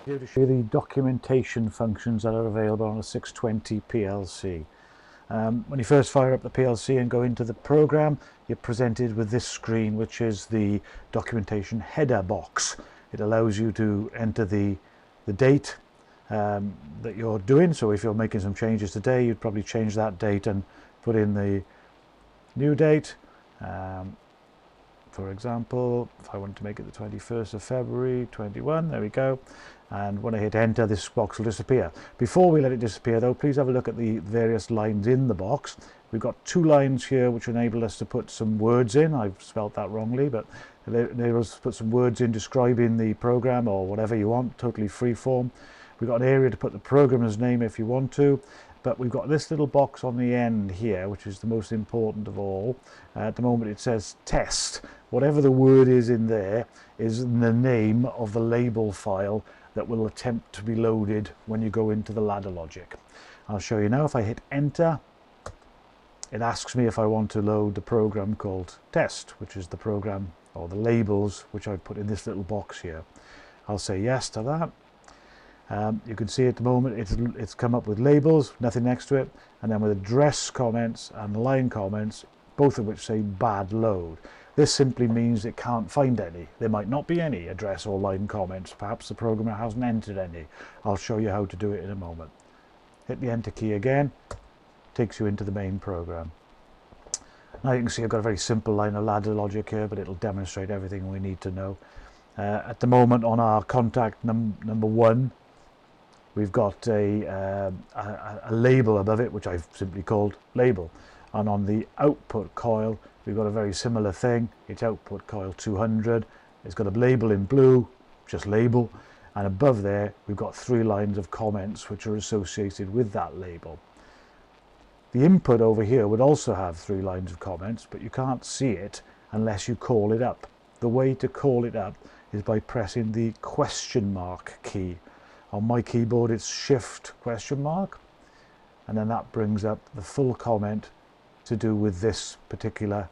Here to show you the documentation functions that are available on a 620 PLC. When you first fire up the PLC and go into the program, you're presented with this screen, which is the documentation header box. It allows you to enter the date that you're doing. So if you're making some changes today, you'd probably change that date and put in the new date. For example, if I want to make it the 21st of February 21, there we go. And when I hit enter, this box will disappear. Before we let it disappear though, please have a look at the various lines in the box. We've got two lines here which enable us to put some words in. I've spelt that wrongly, but it enables us to put some words in describing the program or whatever you want, totally free form. We've got an area to put the programmer's name if you want to. But we've got this little box on the end here, which is the most important of all. At the moment it says test. Whatever the word is in there is the name of the label file that will attempt to be loaded when you go into the ladder logic. I'll show you now. If I hit enter, it asks me if I want to load the program called test, which is the program or the labels which I've put in this little box here. I'll say yes to that. You can see at the moment it's come up with labels, nothing next to it, and then with address comments and line comments, both of which say bad load. This simply means it can't find any. There might not be any address or line comments. Perhaps the programmer hasn't entered any. I'll show you how to do it in a moment. Hit the enter key again, takes you into the main program. Now you can see I've got a very simple line of ladder logic here, but it'll demonstrate everything we need to know. At the moment on our contact number 1, we've got a label above it, which I've simply called label. And on the output coil, we've got a very similar thing. It's output coil 200. It's got a label in blue, just label. And above there, we've got 3 lines of comments which are associated with that label. The input over here would also have 3 lines of comments, but you can't see it unless you call it up. The way to call it up is by pressing the question mark key. On my keyboard it's shift question mark, and then that brings up the full comment to do with this particular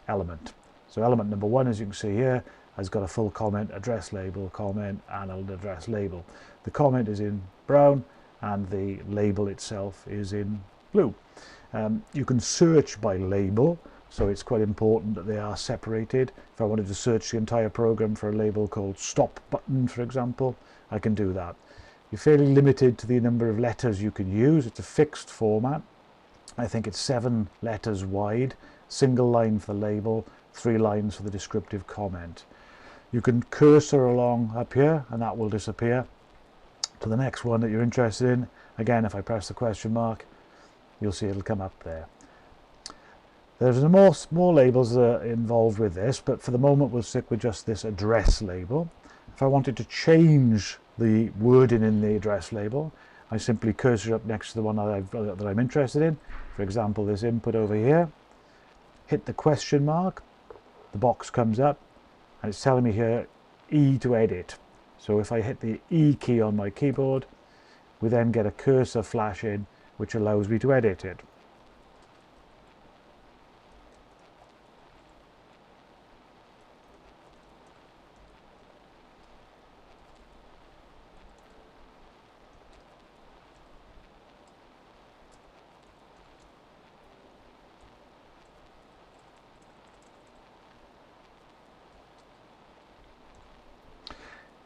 element. So element number 1, as you can see here, has got a full comment, address label, comment, and an address label. The comment is in brown and the label itself is in blue. You can search by label, so it's quite important that they are separated. If I wanted to search the entire program for a label called stop button, for example, I can do that. You're fairly limited to the number of letters you can use. It's a fixed format. I think it's 7 letters wide, single line for the label, 3 lines for the descriptive comment. You can cursor along up here and that will disappear to the next one that you're interested in. Again, if I press the question mark, you'll see it'll come up there. There's more labels involved with this, but for the moment we'll stick with just this address label. If I wanted to change the wording in the address label, I simply cursor up next to the one that I'm interested in. For example, this input over here. Hit the question mark, the box comes up, and it's telling me here E to edit. So if I hit the E key on my keyboard, we then get a cursor flash in, which allows me to edit it.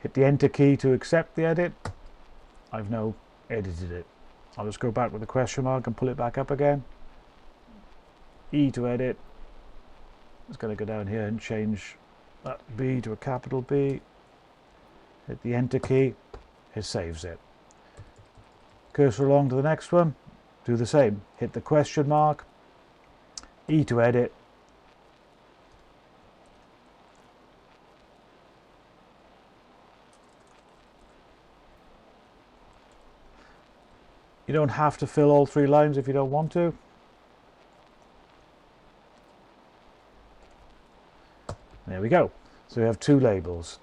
Hit the enter key to accept the edit. I've now edited it. I'll just go back with the question mark and pull it back up again. E to edit. Just going to go down here and change that B to a capital B. Hit the enter key. It saves it. Cursor along to the next one. Do the same. Hit the question mark. E to edit. You don't have to fill all 3 lines if you don't want to. There we go. So we have 2 labels.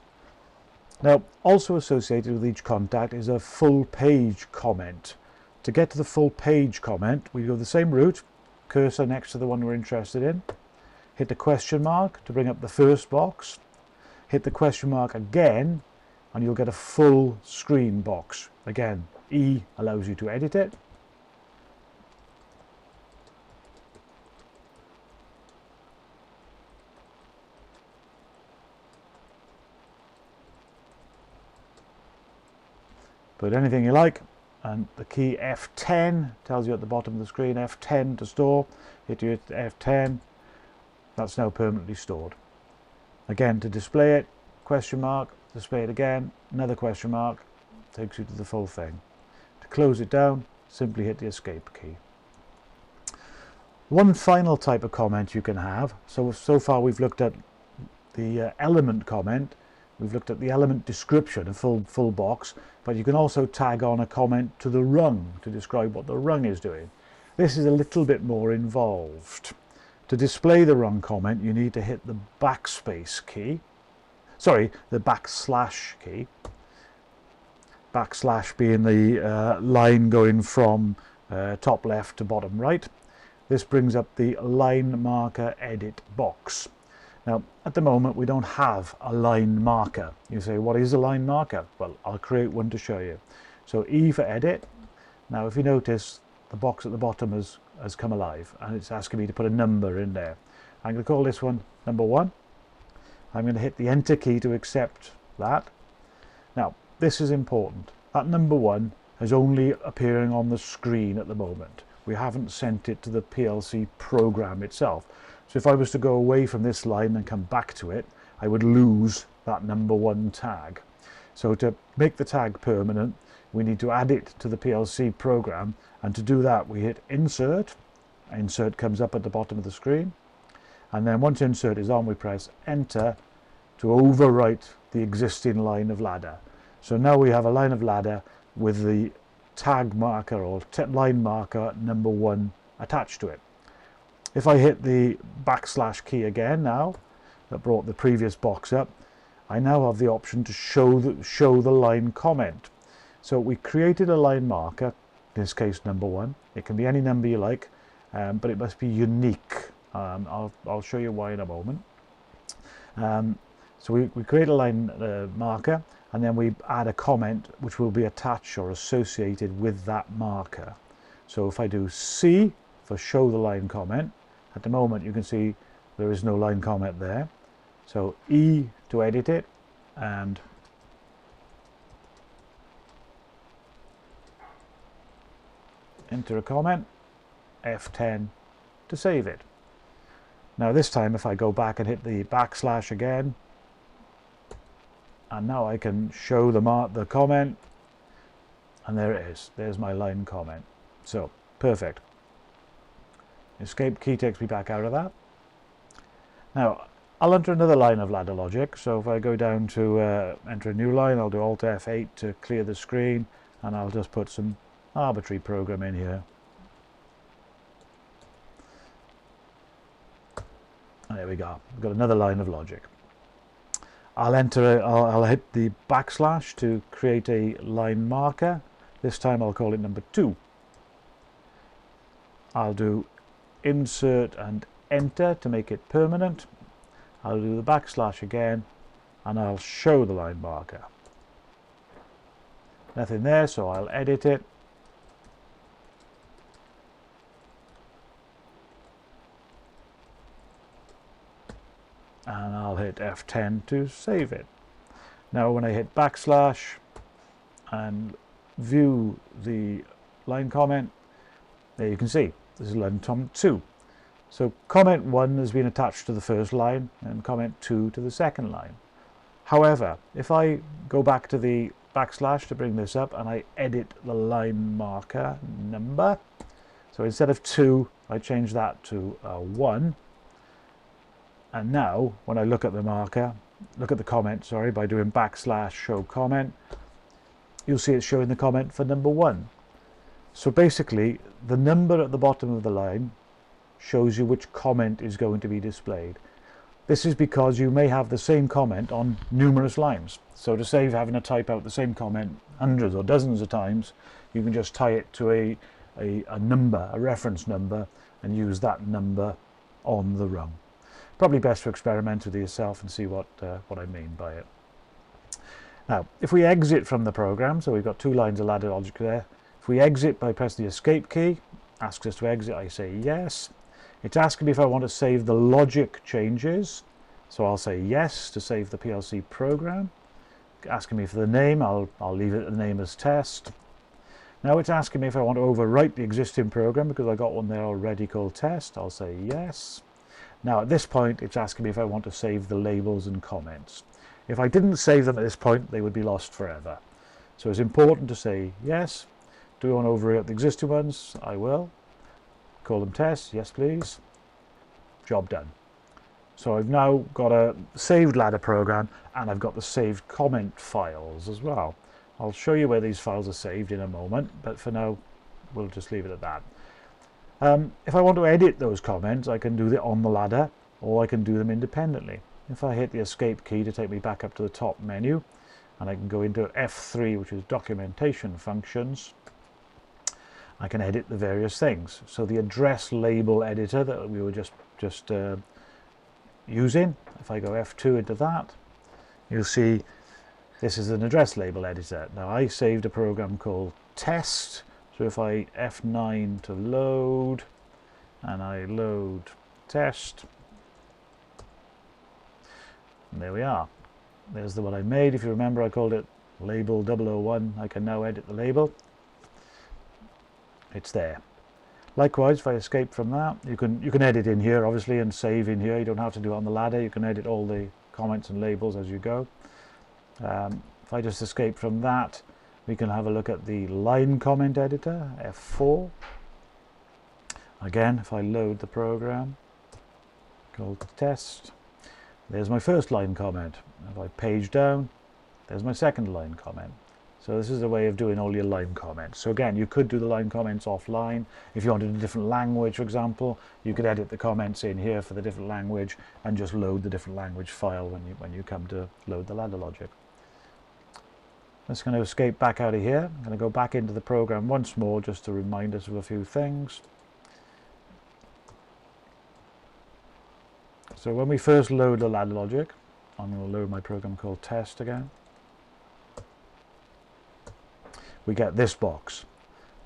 Now, also associated with each contact is a full page comment. To get to the full page comment, we go the same route, cursor next to the one we're interested in, hit the question mark to bring up the first box, hit the question mark again and you'll get a full screen box. Again, E allows you to edit it. Put anything you like, and the key F10 tells you at the bottom of the screen, F10 to store. Hit your F10, that's now permanently stored. Again, to display it, question mark, display it again, another question mark, takes you to the full thing. To close it down, simply hit the escape key. One final type of comment you can have, so far we've looked at the element comment, we've looked at the element description, a full box, but you can also tag on a comment to the rung to describe what the rung is doing. This is a little bit more involved. To display the rung comment, you need to hit the backspace key, sorry, the backslash key. Backslash being the line going from top left to bottom right. This brings up the line marker edit box. Now, at the moment, we don't have a line marker. You say, what is a line marker? Well, I'll create one to show you. So E for edit. Now, if you notice, the box at the bottom has come alive, and it's asking me to put a number in there. I'm going to call this one number 1. I'm going to hit the enter key to accept that. Now, this is important. That number 1 is only appearing on the screen at the moment. We haven't sent it to the PLC program itself. So if I was to go away from this line and come back to it, I would lose that number 1 tag. So to make the tag permanent, we need to add it to the PLC program, and to do that we hit insert. Insert comes up at the bottom of the screen, and then once insert is on, we press enter to overwrite the existing line of ladder. So now we have a line of ladder with the tag marker or line marker number 1 attached to it. If I hit the backslash key again now, that brought the previous box up, I now have the option to show the line comment. So we created a line marker, in this case number 1. It can be any number you like, but it must be unique. I'll show you why in a moment. So we create a line marker, and then we add a comment which will be attached or associated with that marker. So if I do C for show the line comment, at the moment you can see there is no line comment there. So E to edit it, and enter a comment, F10 to save it. Now this time if I go back and hit the backslash again, and now I can show the comment, and there it is. There's my line comment. So perfect. Escape key takes me back out of that. Now I'll enter another line of ladder logic. So if I go down to enter a new line, I'll do Alt F8 to clear the screen, and I'll just put some arbitrary program in here. And there we go. We've got another line of logic. I'll hit the backslash to create a line marker. This time I'll call it number 2. I'll do insert and enter to make it permanent. I'll do the backslash again, and I'll show the line marker. Nothing there, so I'll edit it. And I'll hit F10 to save it. Now when I hit backslash and view the line comment, there you can see this is line comment 2. So comment 1 has been attached to the first line and comment 2 to the second line. However, if I go back to the backslash to bring this up and I edit the line marker number, so instead of 2 I change that to 1. And now, when I look at the marker, look at the comment, sorry, by doing backslash show comment, you'll see it's showing the comment for number 1. So basically, the number at the bottom of the line shows you which comment is going to be displayed. This is because you may have the same comment on numerous lines. So to save having to type out the same comment hundreds or dozens of times, you can just tie it to a number, a reference number, and use that number on the rung. Probably best to experiment with it yourself and see what I mean by it. Now, if we exit from the program, so we've got 2 lines of ladder logic there. If we exit by pressing the escape key, asks us to exit, I say yes. It's asking me if I want to save the logic changes. So I'll say yes to save the PLC program. Asking me for the name, I'll leave it the name as test. Now it's asking me if I want to overwrite the existing program because I got one there already called test. I'll say yes. Now at this point it's asking me if I want to save the labels and comments. If I didn't save them at this point, they would be lost forever. So it's important to say yes. Do we want to overwrite the existing ones? I will. Call them tests. Yes, please. Job done. So I've now got a saved ladder program and I've got the saved comment files as well. I'll show you where these files are saved in a moment, but for now we'll just leave it at that. If I want to edit those comments, I can do it on the ladder or I can do them independently. If I hit the escape key to take me back up to the top menu, and I can go into F3, which is documentation functions, I can edit the various things. So the address label editor that we were just using, if I go F2 into that, you'll see this is an address label editor. Now I saved a program called test, so if I F9 to load, and I load test, and there we are. There's the one I made. If you remember, I called it label 001. I can now edit the label. It's there. Likewise, if I escape from that, you can edit in here obviously and save in here. You don't have to do it on the ladder. You can edit all the comments and labels as you go. If I just escape from that, we can have a look at the line comment editor, F4. Again, if I load the program called test, there's my first line comment. If I page down, there's my second line comment. So this is a way of doing all your line comments. So again, you could do the line comments offline. If you wanted a different language, for example, you could edit the comments in here for the different language and just load the different language file when you come to load the ladder logic. I'm just going to escape back out of here. I'm going to go back into the program once more just to remind us of a few things. So when we first load the ladder logic, I'm going to load my program called test again. We get this box.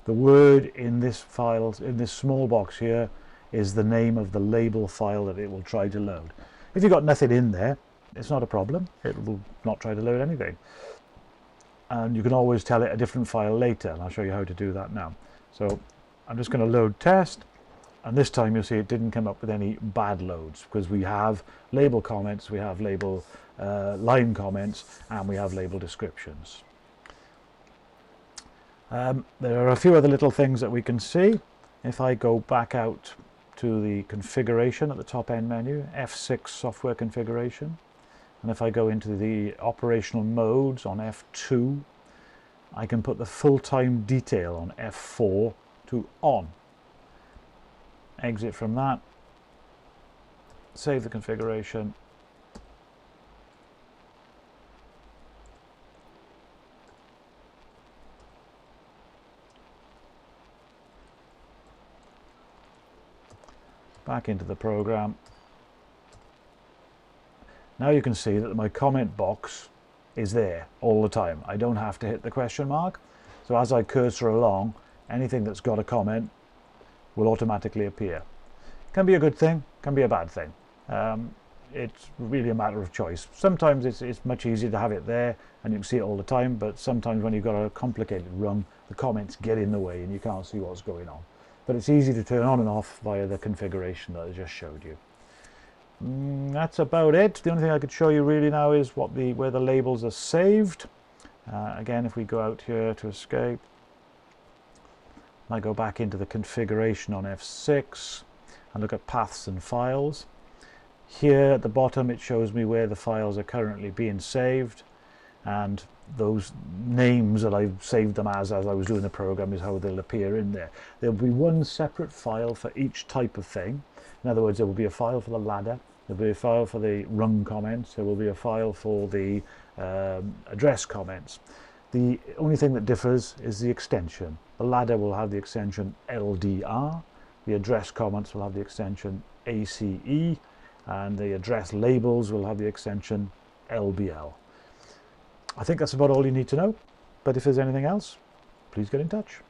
The word in this file, in this small box here, is the name of the label file that it will try to load. If you've got nothing in there, it's not a problem. It will not try to load anything. And you can always tell it a different file later, and I'll show you how to do that now. So I'm just going to load test, and this time you'll see it didn't come up with any bad loads because we have label comments, we have label line comments, and we have label descriptions. There are a few other little things that we can see. If I go back out to the configuration at the top end menu, F6 software configuration, and if I go into the operational modes on F2, I can put the full-time detail on F4 to on. Exit from that, save the configuration, back into the program. Now you can see that my comment box is there all the time. I don't have to hit the question mark. So as I cursor along, anything that's got a comment will automatically appear. Can be a good thing, can be a bad thing. It's really a matter of choice. Sometimes it's much easier to have it there and you can see it all the time, but sometimes when you've got a complicated rung, the comments get in the way and you can't see what's going on. But it's easy to turn on and off via the configuration that I just showed you. That's about it. The only thing I could show you really now is where the labels are saved. Again, if we go out here to escape, I go back into the configuration on F6 and look at paths and files. Here at the bottom it shows me where the files are currently being saved, and those names that I've saved them as I was doing the program is how they'll appear in there. There'll be one separate file for each type of thing. In other words, there will be a file for the ladder, there'll be a file for the rung comments, there will be a file for the address comments. The only thing that differs is the extension. The ladder will have the extension LDR, the address comments will have the extension ACE, and the address labels will have the extension LBL. I think that's about all you need to know, but if there's anything else, please get in touch.